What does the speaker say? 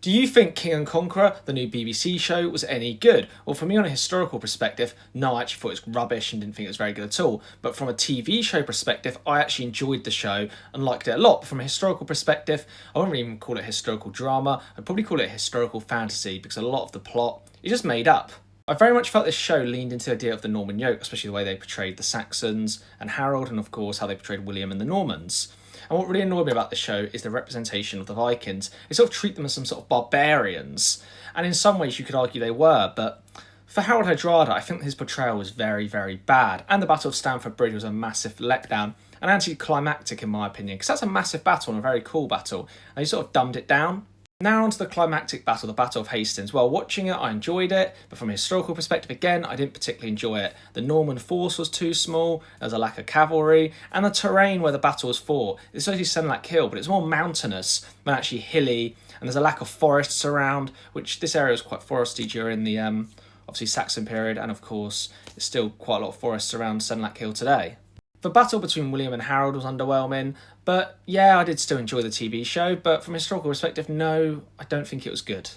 Do you think King and Conqueror, the new BBC show, was any good? Well, for me, on a historical perspective, no, I actually thought it was rubbish and didn't think it was very good at all. But from a TV show perspective, I actually enjoyed the show and liked it a lot. But from a historical perspective, I wouldn't even call it historical drama. I'd probably call it historical fantasy because a lot of the plot is just made up. I very much felt this show leaned into the idea of the Norman yoke, especially the way they portrayed the Saxons and Harold, and of course how they portrayed William and the Normans. And what really annoyed me about this show is the representation of the Vikings. They sort of treat them as some sort of barbarians, and in some ways you could argue they were, but for Harold Hardrada, I think his portrayal was very, very bad, and the Battle of Stamford Bridge was a massive letdown, and anticlimactic in my opinion, because that's a massive battle and a very cool battle, and he sort of dumbed it down. Now onto the climactic battle, the Battle of Hastings. Well, watching it, I enjoyed it, but from a historical perspective, again, I didn't particularly enjoy it. The Norman force was too small, there was a lack of cavalry, and the terrain where the battle was fought, it's actually Senlac Hill, but it's more mountainous than actually hilly, and there's a lack of forests around, which this area was quite foresty during the, obviously, Saxon period, and of course, there's still quite a lot of forests around Senlac Hill today. The battle between William and Harold was underwhelming, but yeah, I did still enjoy the TV show, but from a historical perspective, no, I don't think it was good.